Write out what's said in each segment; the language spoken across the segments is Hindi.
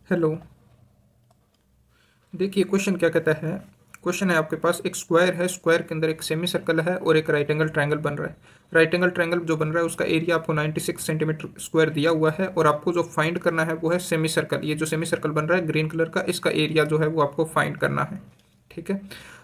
हेलो। देखिए क्वेश्चन क्या कहता है। क्वेश्चन है आपके पास एक स्क्वायर है, स्क्वायर के अंदर एक सेमी सर्कल है और एक राइट एंगल ट्रायंगल बन रहा है। राइट एंगल ट्रायंगल जो बन रहा है उसका एरिया आपको 96 सेंटीमीटर स्क्वायर दिया हुआ है और आपको जो फाइंड करना है वो है सेमी सर्कल। ये जो सेमी सर्कल बन रहा है ग्रीन कलर का, इसका एरिया जो है वो आपको फाइंड करना है। ठीक है।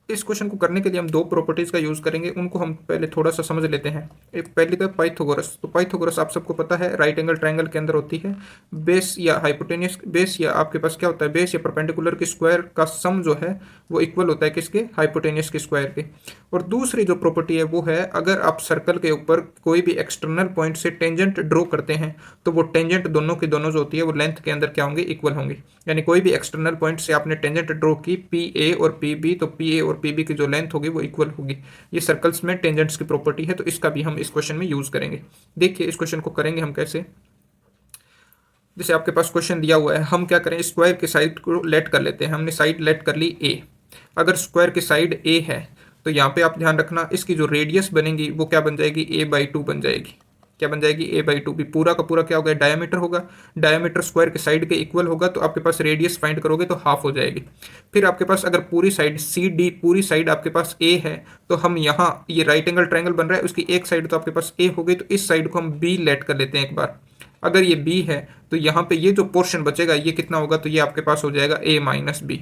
इस क्वेश्चन को करने के लिए हम दो प्रॉपर्टीज का यूज करेंगे, उनको हम पहले थोड़ा सा समझ लेते हैं। एक पहली तो पाइथागोरस। तो पाइथागोरस आप सबको पता है राइट एंगल ट्रायंगल के अंदर होती है बेस या हाइपोटेनियस बेस, या आपके पास क्या होता है बेस या परपेंडिकुलर के स्क्वायर का सम जो है वो इक्वल होता है किसके, हाइपोटेनियस के स्क्वायर के। और दूसरी जो प्रॉपर्टी है वो है अगर आप सर्कल के ऊपर कोई भी एक्सटर्नल पॉइंट से टेंजेंट ड्रॉ करते हैं तो वो टेंजेंट दोनों की दोनों जो होती है वो लेंथ के अंदर क्या होंगे, इक्वल होंगे। यानी कोई भी एक्सटर्नल पॉइंट से आपने टेंजेंट ड्रॉ की पी ए और पी बी, तो पी ए और पी बी की जो लेंथ होगी वो इक्वल होगी। ये सर्कल्स में टेंजेंट्स की प्रॉपर्टी है, तो इसका भी हम इस क्वेश्चन में यूज करेंगे। देखिए इस क्वेश्चन को करेंगे हम कैसे। जैसे आपके पास क्वेश्चन दिया हुआ है, हम क्या करें, स्क्वायर की साइड को लेट कर लेते हैं। हमने साइड लेट कर ली ए। अगर स्क्वायर की साइड ए है तो यहाँ पे आप ध्यान रखना इसकी जो रेडियस बनेगी वो क्या बन जाएगी, a/2 बन जाएगी। क्या बन जाएगी, a/2। भी पूरा का पूरा क्या होगा, डायमीटर होगा। डायमीटर स्क्वायर के साइड के इक्वल होगा तो आपके पास रेडियस फाइंड करोगे तो हाफ हो जाएगी। फिर आपके पास अगर पूरी साइड सी डी, पूरी साइड आपके पास ए है तो हम यहाँ ये राइट एंगल ट्रायंगल बन रहा है, उसकी एक साइड तो आपके पास ए हो गई, तो इस साइड को हम बी लेट कर लेते हैं एक बार। अगर ये बी है तो यहाँ पे ये जो पोर्शन बचेगा ये कितना होगा, तो ये आपके पास हो जाएगा a-b।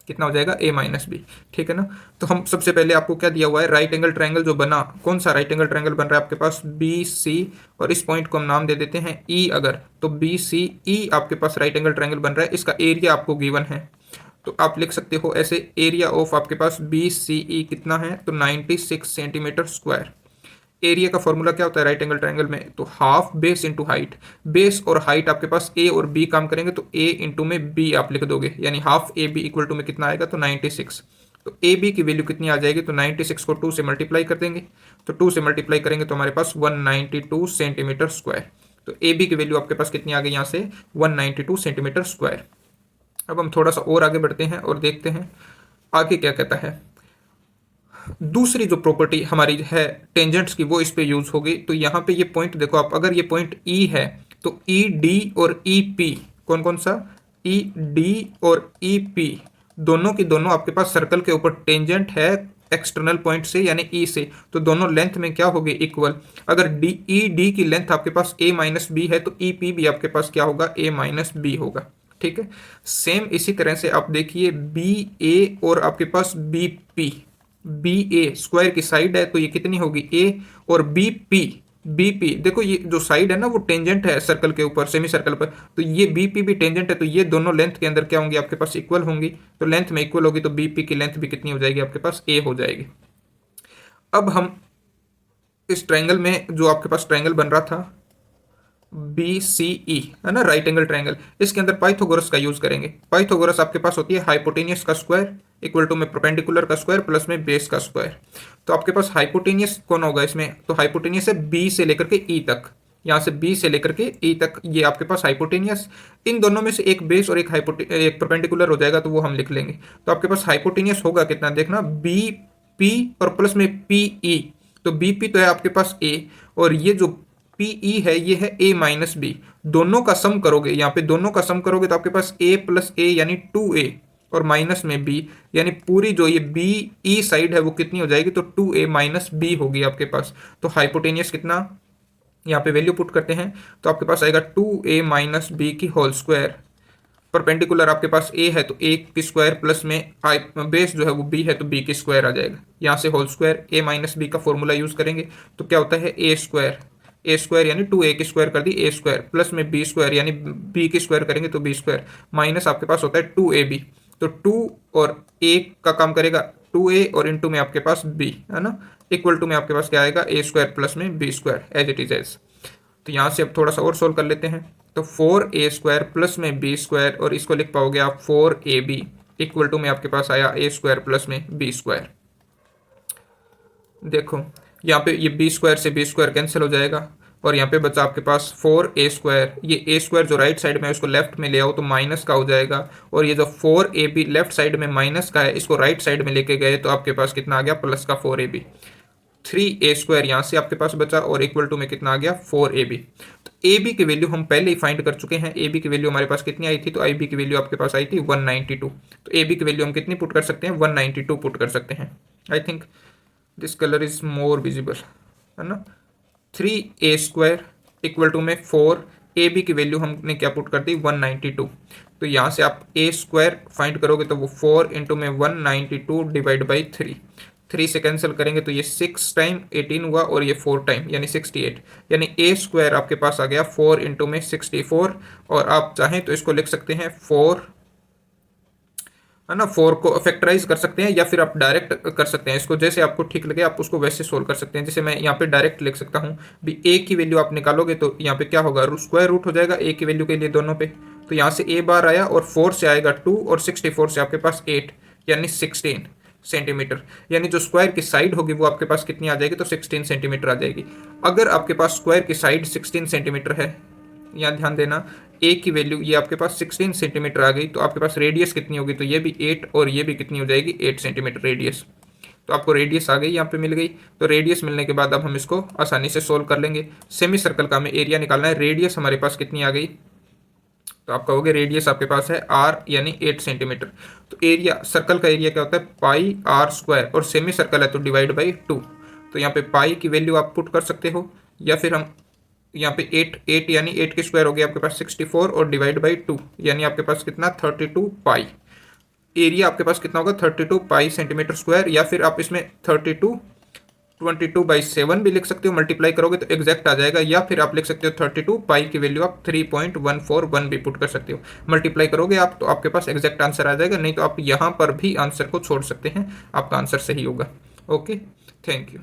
कितना हो जाएगा, a-b। ठीक है ना। तो हम सबसे पहले आपको क्या दिया हुआ है, राइट एंगल ट्रायंगल जो बना, कौन सा राइट एंगल ट्रायंगल बन रहा है आपके पास, बी सी, और इस पॉइंट को हम नाम दे देते हैं ई। अगर तो बी सी ई आपके पास राइट एंगल ट्रायंगल बन रहा है, इसका एरिया आपको गिवन है। तो आप लिख सकते हो ऐसे, एरिया ऑफ आपके पास बी सी ई कितना है, तो 96 सेंटीमीटर स्क्वायर। एरिया का फॉर्मूला क्या होता है राइट एंगल ट्रायंगल में, तो half base into height. Base और हाइट आपके पास ए और बी काम करेंगे तो ए इंटू में बी आप लिख दोगे, यानी half a b equal to में कितना आएगा, तो 96। तो ए बी की वैल्यू कितनी आ जाएगी, तो 96 को 2 से मल्टीप्लाई कर देंगे। तो 2 से मल्टीप्लाई करेंगे तो हमारे पास 192 सेंटीमीटर स्क्वायर। तो ए बी की वैल्यू आपके पास कितनी आ गई यहाँ से, 192 सेंटीमीटर स्क्वायर। अब हम थोड़ा सा और आगे बढ़ते हैं और देखते हैं आगे क्या कहता है। दूसरी जो प्रॉपर्टी हमारी है टेंजेंट्स की वो इस पे यूज होगी। तो यहाँ पे ये पॉइंट देखो आप, अगर ये पॉइंट ई है तो ई डी और ई पी, कौन कौन सा, ई डी और ई पी, दोनों की दोनों आपके पास सर्कल के ऊपर टेंजेंट है एक्सटर्नल पॉइंट से यानी ई से, तो दोनों लेंथ में क्या होगी, इक्वल। अगर डी ई डी की लेंथ आपके पास a-b है तो ई पी भी आपके पास क्या होगा, a-b होगा। ठीक है। सेम इसी तरह से आप देखिए बी ए और आपके पास बी पी, बी ए स्क्वायर की साइड है तो ये कितनी होगी, ए, और बी पी, बी पी देखो ये जो साइड है ना वो टेंजेंट है सर्कल के ऊपर, सेमी सर्कल पर, तो ये बी पी भी टेंजेंट है, तो ये दोनों लेंथ के अंदर क्या होंगी आपके पास, इक्वल होंगी। तो लेंथ में इक्वल होगी तो बी पी की लेंथ भी कितनी हो जाएगी आपके पास, ए हो जाएगी। अब हम इस ट्रायंगल में जो आपके पास ट्रायंगल बन रहा था बी सी ई, है ना, राइट एंगल ट्रायंगल, इसके अंदर पाइथागोरस का यूज करेंगे। पाइथागोरस आपके पास होती है हाइपोटेनियस का स्क्वायर इक्वल टू में परपेंडिकुलर का स्क्वायर प्लस में बेस का स्क्वायर। तो आपके पास हाइपोटेनियस कौन होगा इसमें, तो हाइपोटेनियस है बी से लेकर के ई तक, यहाँ से बी से लेकर के ई तक, ये आपके पास हाइपोटेनियस। इन दोनों में से एक बेस और एक परपेंडिकुलर हो जाएगा तो वो हम लिख लेंगे। तो आपके पास हाइपोटेनियस होगा कितना, देखना, बी पी और प्लस में पी ई। तो बी पी तो है आपके पास ए, और ये जो पीई है ये है a-b। दोनों का सम करोगे, यहाँ पे दोनों का सम करोगे तो आपके पास a प्लस ए यानी 2a, और माइनस में b, यानी पूरी जो ये बी ई साइड है वो कितनी हो जाएगी, तो 2a माइनस बी होगी आपके पास। तो हाइपोटेनियस कितना, यहाँ पे वैल्यू पुट करते हैं तो आपके पास आएगा 2a माइनस बी की होल स्क्वायर। परपेंडिकुलर आपके पास a है तो a की स्क्वायर प्लस में बेस जो है वो b है तो b की स्क्वायर आ जाएगा। यहाँ से whole square a minus b का फॉर्मूला यूज करेंगे तो क्या होता है, ए स्क्वायर यानी 2a की स्क्वायर कर दी ए स्क्वायर, प्लस में बी स्क्वायर यानी बी की स्क्वायर करेंगे तो बी स्क्वायर, माइनस आपके पास होता है 2ab। तो 2 और a का काम करेगा 2a और इंटू में आपके पास b, है ना, इक्वल टू में आपके पास क्या आएगा, ए स्क्वायर प्लस में b square, as it is as. तो यहाँ से अब थोड़ा सा और सोल्व कर लेते हैं। तो 4a स्क्वायर प्लस में बी स्क्वायर, और इसको लिख पाओगे आप 4ab इक्वल टू में आपके पास आया ए स्क्वायर प्लस में बी स्क्वायर। देखो यहाँ पे ये बी स्क्वायर से बी स्क्वायर कैंसिल हो जाएगा और यहाँ पे बचा आपके पास 4a स्क्वायर। ये a स्क्वायर जो राइट साइड में है उसको लेफ्ट में ले आओ तो माइनस का हो जाएगा, और ये जो 4ab लेफ्ट साइड में माइनस का है इसको राइट साइड में लेके गए तो आपके पास कितना आ गया, प्लस का 4ab। 3a² यहाँ से आपके पास बचा और इक्वल टू में कितना आ गया 4ab। तो ab की वैल्यू हम पहले ही फाइंड कर चुके हैं। ab की वैल्यू हमारे पास कितनी आई थी, तो ab की वैल्यू आपके पास आई थी 192। तो ab की वैल्यू हम कितनी पुट कर सकते हैं, 192 पुट कर सकते हैं। I think this colour is more visible, है ना। 3a² इक्वल टू में 4, ए बी की वैल्यू हमने क्या पुट कर दी 192। तो यहाँ से आप a² फाइंड करोगे तो वो 4 इंटू में 192 डिवाइड बाई 3 से कैंसिल करेंगे तो ये 6 टाइम 18 हुआ और ये 4 टाइम यानी 68, यानी a² आपके पास आ गया 4 इंटू में 64। और आप चाहें तो इसको लिख सकते हैं 4, है ना, 4 को फैक्टराइज कर सकते हैं या फिर आप डायरेक्ट कर सकते हैं इसको, जैसे आपको ठीक लगे आप उसको वैसे सोल्व कर सकते हैं। जैसे मैं यहाँ पे डायरेक्ट लिख सकता हूँ भी a की वैल्यू आप निकालोगे तो यहाँ पे क्या होगा, स्क्वायर रूट हो जाएगा a की वैल्यू के लिए दोनों पे। तो यहाँ से a बार आया और 4 से आएगा 2 और 64 से आपके पास 8 यानी 16 सेंटीमीटर, यानी जो स्क्वायर की साइड होगी वो आपके पास कितनी आ जाएगी, तो 16 सेंटीमीटर आ जाएगी। अगर आपके पास स्क्वायर की साइड 16 सेंटीमीटर है, यहाँ ध्यान देना a की वैल्यू ये आपके पास 16 सेंटीमीटर आ गई, तो आपके पास रेडियस कितनी होगी, तो ये भी 8 और ये भी कितनी हो जाएगी 8 सेंटीमीटर रेडियस। तो आपको रेडियस आ गई, यहाँ पे मिल गई। तो रेडियस मिलने के बाद अब हम इसको आसानी से सोल्व कर लेंगे। सेमी सर्कल का हमें एरिया निकालना है, रेडियस हमारे पास कितनी आ गई, तो आप कहोगे रेडियस आपके पास है r यानी 8 सेंटीमीटर। तो एरिया, सर्कल का एरिया क्या होता है पाई r² और सेमी सर्कल है तो डिवाइड बाई 2। तो यहाँ पे पाई की वैल्यू आप पुट कर सकते हो या फिर हम यहाँ पे 8 यानी 8 के स्क्वायर हो गया आपके पास 64 और डिवाइड बाई 2 यानी आपके पास कितना 32 पाई। एरिया आपके पास कितना होगा 32 पाई सेंटीमीटर स्क्वायर, या फिर आप इसमें 22/7 भी लिख सकते हो, मल्टीप्लाई करोगे तो एग्जैक्ट आ जाएगा। या फिर आप लिख सकते हो 32 पाई की वैल्यू आप 3.141 भी पुट कर सकते हो, मल्टीप्लाई करोगे आप तो आपके पास एग्जैक्ट आंसर आ जाएगा। नहीं तो आप यहाँ पर भी आंसर को छोड़ सकते हैं, आपका आंसर सही होगा। Okay, thank you.